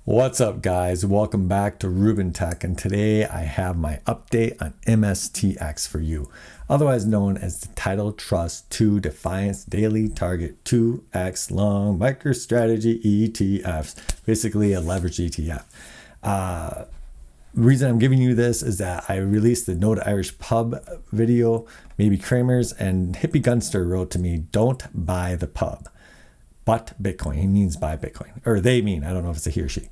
What's up, guys? Welcome back to Ruben Tech, and today I have my update on MSTX for you, otherwise known as the Title Trust 2 Defiance Daily Target 2X Long Microstrategy ETFs, basically a leverage ETF. The reason I'm giving you this is that I released the No to Irish Pub video, maybe Kramer's, and Hippie Gunster wrote to me, "Don't buy the pub, but Bitcoin." He means buy Bitcoin, or they mean, I don't know if it's a he or she.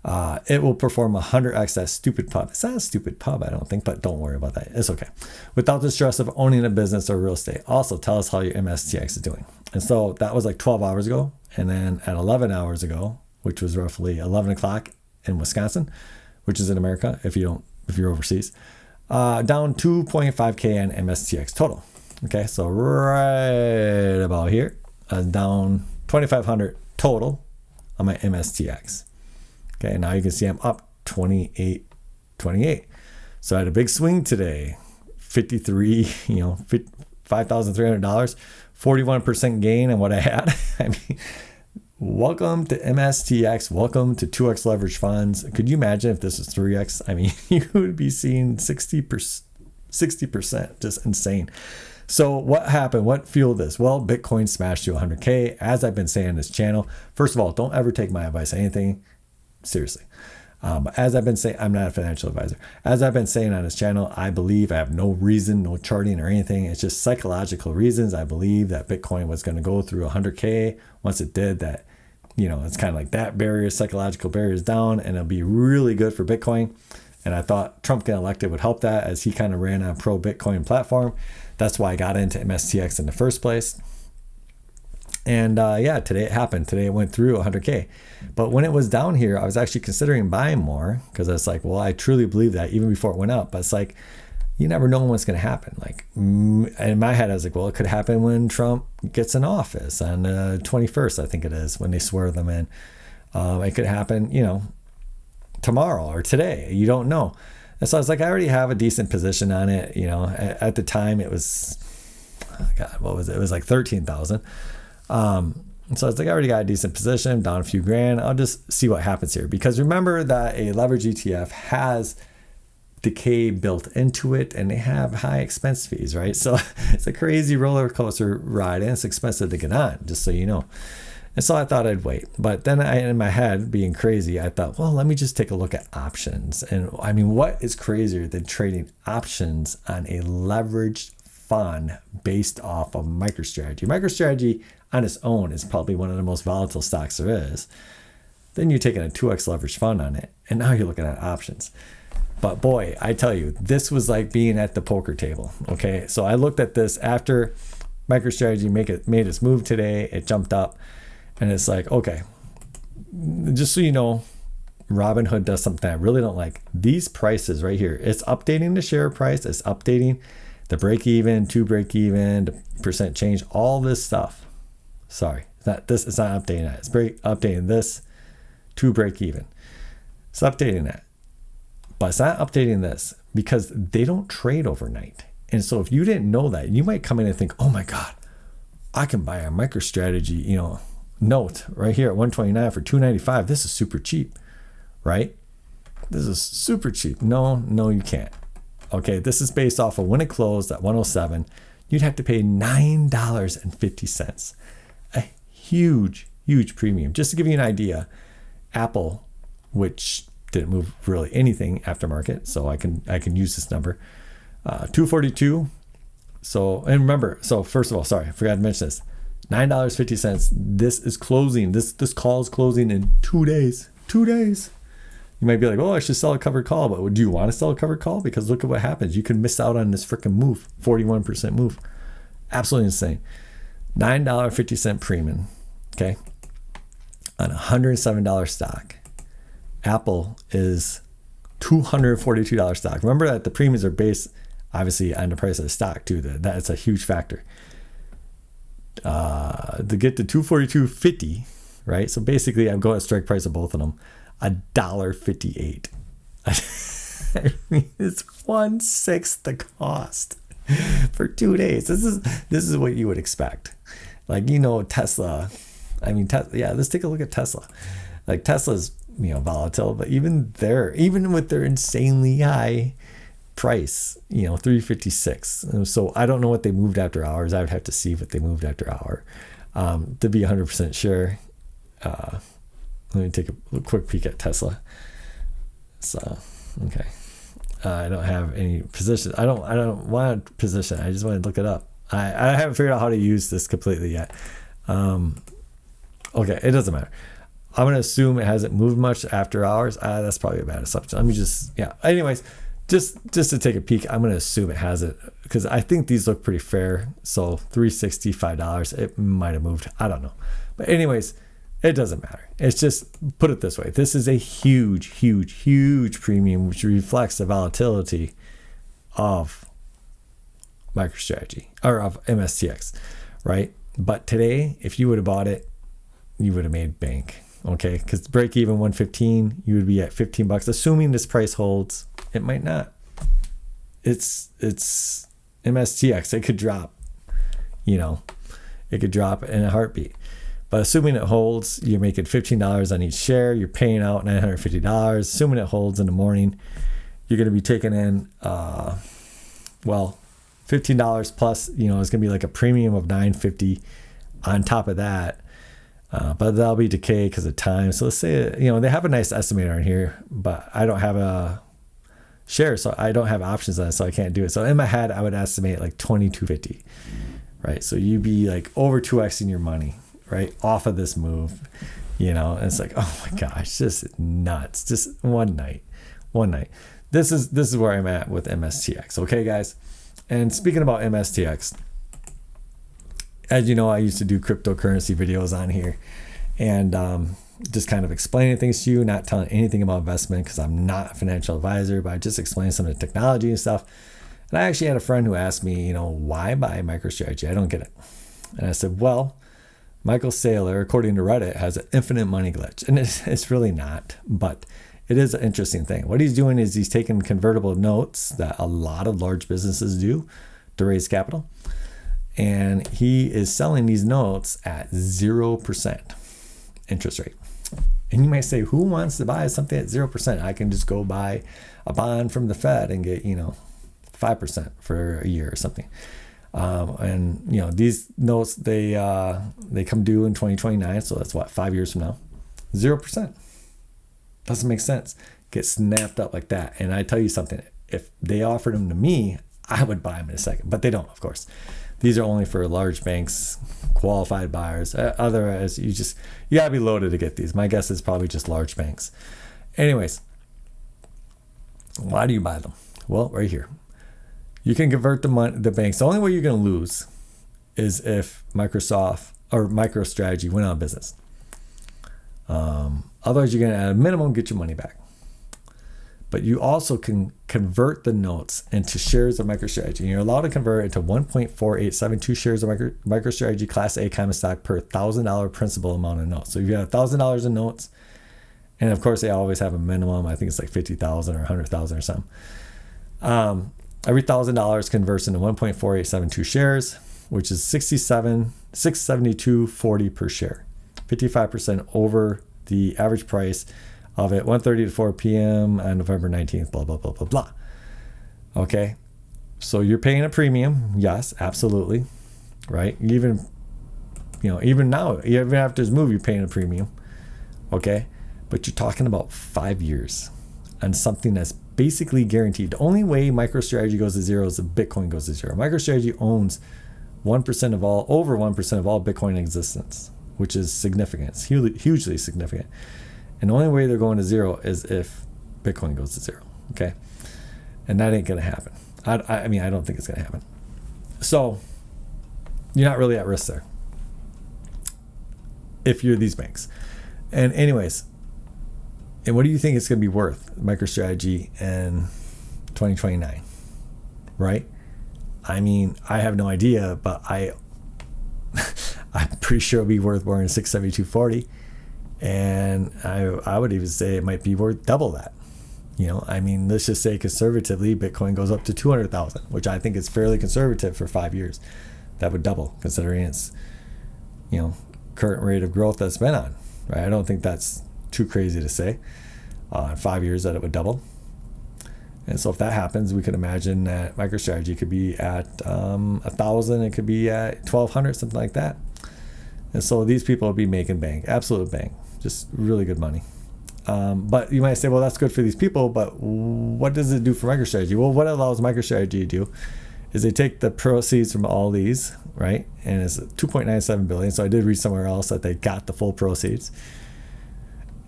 It will perform 100x that stupid pub. It's not a stupid pub, I don't think, but don't worry about that. It's okay. Without the stress of owning a business or real estate. Also, tell us how your MSTX is doing. And so that was like 12 hours ago. And then at 11 hours ago, which was roughly 11 o'clock in Wisconsin, which is in America if you're overseas, down 2.5K on MSTX total. Okay, so right about here, down 2,500 total on my MSTX. Okay, now you can see I'm up 28. So I had a big swing today, 53, $5,300, 41% gain on what I had. I mean, welcome to MSTX. Welcome to 2X leverage funds. Could you imagine if this was 3X? I mean, you would be seeing 60%, just insane. So what happened? What fueled this? Well, Bitcoin smashed to 100K. As I've been saying on this channel, first of all, don't ever take my advice on anything seriously. As I've been saying, I'm not a financial advisor. As I've been saying on this channel, I believe I have no reason, no charting or anything. It's just psychological reasons. I believe that Bitcoin was going to go through 100K. Once it did that, it's kind of like that barrier, psychological barrier is down, and it'll be really good for Bitcoin. And I thought Trump getting elected would help that, as he kind of ran a pro-Bitcoin platform. That's why I got into MSTX in the first place. And today it happened. Today it went through 100K. But when it was down here, I was actually considering buying more, because I was like, well, I truly believe that even before it went up. But it's like, you never know what's going to happen. Like, in my head, I was like, well, it could happen when Trump gets in office on the 21st, I think it is, when they swear them in. It could happen, tomorrow or today. You don't know. And so I was like, I already have a decent position on it. At the time it was, what was it? It was like 13,000. So I was like, I already got a decent position, down a few grand. I'll just see what happens here. Because remember that a leverage ETF has decay built into it, and they have high expense fees, right? So it's a crazy roller coaster ride, and it's expensive to get on, just so you know. And so I thought I'd wait. But then in my head, being crazy, I thought, well, let me just take a look at options. And I mean, what is crazier than trading options on a leveraged fund based off of Microstrategy? Microstrategy on its own is probably one of the most volatile stocks there is. Then you're taking a 2X leverage fund on it, and now you're looking at options. But boy, I tell you, this was like being at the poker table. Okay, so I looked at this after Microstrategy made its move today. It jumped up, and it's like, okay, just so you know, Robinhood does something I really don't like. These prices right here, it's updating the share price, it's updating the break even, to break even, the percent change, all this stuff. Sorry, it's not updating that. It's updating this to break even. It's updating that. But it's not updating this, because they don't trade overnight. And so if you didn't know that, you might come in and think, oh my God, I can buy a MicroStrategy, note right here at 129 for 295. This is super cheap, right? This is super cheap. No, you can't. Okay, this is based off of when it closed at 107. You'd have to pay $9.50. A huge premium. Just to give you an idea, Apple, which didn't move really anything after market, so I can use this number, 242. So, and remember, so first of all, sorry, I forgot to mention this, $9.50. This is closing. This call is closing in 2 days. 2 days. You might be like, oh, I should sell a covered call, but do you want to sell a covered call? Because look at what happens. You can miss out on this freaking move, 41% move. Absolutely insane. $9.50 premium, okay, on a $107 stock. Apple is $242 stock. Remember that the premiums are based, obviously, on the price of the stock too. That's a huge factor. To get to $242.50, right? So basically, I'm going at strike price of both of them, $1.58. I mean, it's 1/6 the cost for 2 days. This is what you would expect. Like, Tesla. I mean, let's take a look at Tesla. Like, Tesla's volatile, but even with their insanely high price, 356. So I don't know what they moved after hours. I would have to see what they moved after hour to be 100% sure. Let me take a quick peek at Tesla. So, okay. I don't have any position. I don't want a position. I just want to look it up. I haven't figured out how to use this completely yet. Okay, it doesn't matter. I'm going to assume it hasn't moved much after hours. That's probably a bad assumption. Let me anyways, just to take a peek, I'm going to assume it hasn't, because I think these look pretty fair. So $365, it might have moved. I don't know. But anyways, it doesn't matter. It's just, put it this way. This is a huge, huge, huge premium, which reflects the volatility of MicroStrategy or of MSTX, right? But today, if you would have bought it, you would have made bank. Okay, because break even 115, you would be at $15, assuming this price holds. It might not. It's MSTX. It could drop. It could drop in a heartbeat. But assuming it holds, you're making $15 on each share. You're paying out $950. Assuming it holds in the morning, you're going to be taking in, $15 plus. It's going to be like a premium of $950 on top of that. But that'll be decay because of time. So let's say, they have a nice estimator on here, but I don't have a share, so I don't have options on it, so I can't do it. So in my head, I would estimate like $22.50, right? So you'd be like over 2xing your money, right, off of this move. And it's like, oh my gosh, just nuts. Just one night. This is where I'm at with MSTX. Okay, guys. And speaking about MSTX, as you know, I used to do cryptocurrency videos on here, and just kind of explaining things to you, not telling anything about investment because I'm not a financial advisor, but I just explain some of the technology and stuff. And I actually had a friend who asked me, why buy MicroStrategy? I don't get it. And I said, well, Michael Saylor, according to Reddit, has an infinite money glitch. And it's really not, but it is an interesting thing. What he's doing is he's taking convertible notes that a lot of large businesses do to raise capital. And he is selling these notes at 0% interest rate. And you might say, who wants to buy something at 0%? I can just go buy a bond from the Fed and get, 5% for a year or something. These notes, they come due in 2029. So that's 5 years from now. 0%. Doesn't make sense. Get snapped up like that. And I tell you something, if they offered them to me, I would buy them in a second, but they don't, of course. These are only for large banks, qualified buyers. Otherwise, you gotta be loaded to get these. My guess is probably just large banks. Anyways, why do you buy them? Well, right here. You can convert the banks. The only way you're gonna lose is if Microsoft or MicroStrategy went out of business. Otherwise, you're gonna at a minimum get your money back. But you also can convert the notes into shares of MicroStrategy. And you're allowed to convert into 1.4872 shares of MicroStrategy Class A common stock per $1,000 principal amount of notes. So if you have $1,000 in notes, and of course they always have a minimum. I think it's like 50,000 or 100,000 or something. Every $1,000 converts into 1.4872 shares, which is $672.40 per share, 55% over the average price of it, 1:30 to 4 p.m. on November 19th, blah, blah, blah, blah, blah. Okay. So you're paying a premium. Yes, absolutely. Right. Even now, even after this move, you're paying a premium. Okay. But you're talking about 5 years on something that's basically guaranteed. The only way MicroStrategy goes to zero is if Bitcoin goes to zero. MicroStrategy owns over 1% of all Bitcoin in existence, which is significant. It's hugely significant. And the only way they're going to zero is if Bitcoin goes to zero, okay? And that ain't going to happen. I don't think it's going to happen. So you're not really at risk there if you're these banks. And anyways, and what do you think it's going to be worth, MicroStrategy in 2029, right? I have no idea, but I'm pretty sure it'll be worth more than $672.40. And I would even say it might be worth double that. Let's just say conservatively, Bitcoin goes up to 200,000, which I think is fairly conservative for 5 years. That would double considering its, current rate of growth that's been on, right? I don't think that's too crazy to say. In 5 years that it would double. And so if that happens, we could imagine that MicroStrategy could be at 1,000, it could be at 1,200, something like that. And so these people will be making bank, absolute bank, just really good money. But you might say, well, that's good for these people, but what does it do for MicroStrategy? Well, what it allows MicroStrategy to do is they take the proceeds from all these, right? And it's 2.97 billion. So I did read somewhere else that they got the full proceeds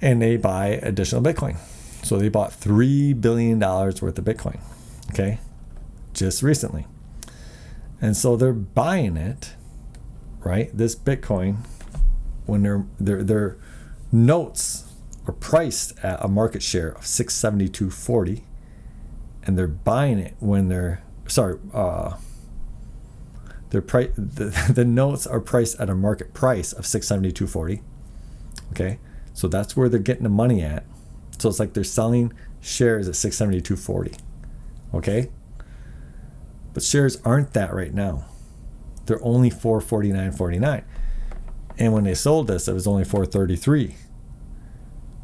and they buy additional Bitcoin. So they bought $3 billion worth of Bitcoin, okay, just recently. And so they're buying it, right? This Bitcoin, when their notes are priced at a market share of 672.40, and they're buying it when the notes are priced at a market price of 672.40. Okay, so that's where they're getting the money at. So it's like they're selling shares at 672.40. Okay, but shares aren't that right now. They're only 449.49, and when they sold this, it was only 433.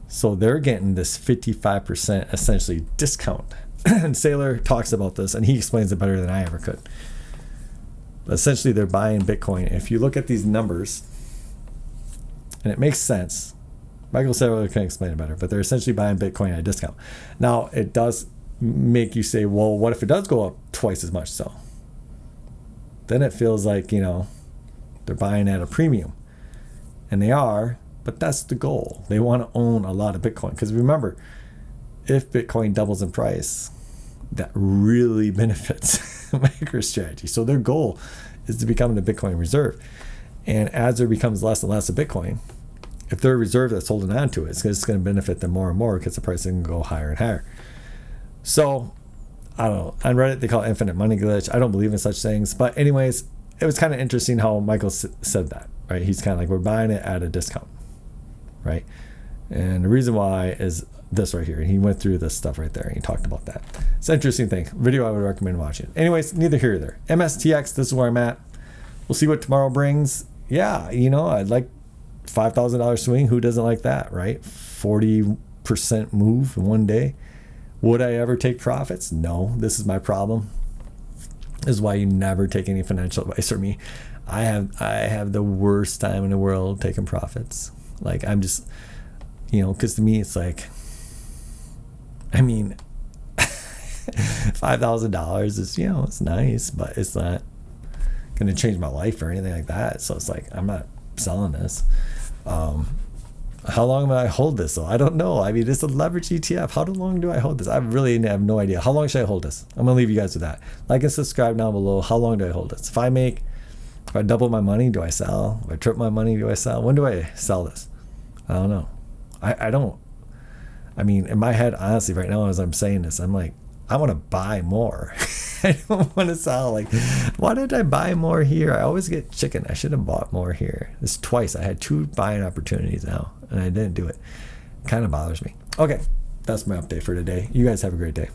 So they're getting this 55% essentially discount. And Saylor talks about this, and he explains it better than I ever could. But essentially, they're buying Bitcoin. If you look at these numbers, and it makes sense, Michael Saylor can explain it better, but they're essentially buying Bitcoin at a discount. Now, it does make you say, well, what if it does go up twice as much? So then it feels like, they're buying at a premium. And they are, but that's the goal. They want to own a lot of Bitcoin. Because remember, if Bitcoin doubles in price, that really benefits MicroStrategy. So their goal is to become the Bitcoin reserve. And as there becomes less and less of Bitcoin, if they're a reserve that's holding on to it, it's going to benefit them more and more because the price can go higher and higher. So, I don't know. On Reddit, they call it infinite money glitch. I don't believe in such things. But anyways, it was kind of interesting how Michael said that, right? He's kind of like, we're buying it at a discount, right? And the reason why is this right here. He went through this stuff right there and he talked about that. It's an interesting thing. Video I would recommend watching. Anyways, neither here nor there. MSTX, this is where I'm at. We'll see what tomorrow brings. Yeah, I'd like $5,000 swing. Who doesn't like that, right? 40% move in one day. Would I ever take profits? No. This is my problem. This is why you never take any financial advice from me. I have the worst time in the world taking profits. Like, I'm just, because to me it's like, $5,000 is, it's nice, but it's not going to change my life or anything like that. So it's like, I'm not selling this. How long will I hold this? So I don't know. It's a leverage ETF. How long do I hold this? I really have no idea. How long should I hold this? I'm going to leave you guys with that. Like and subscribe down below. How long do I hold this? If I double my money, do I sell? If I triple my money, do I sell? When do I sell this? I don't know. I don't. In my head, honestly, right now as I'm saying this, I'm like, I want to buy more. I don't want to sell. Like, why did I buy more here? I always get chicken. I should have bought more here. This twice. I had 2 buying opportunities now, and I didn't do it. Kind of bothers me. Okay, that's my update for today. You guys have a great day.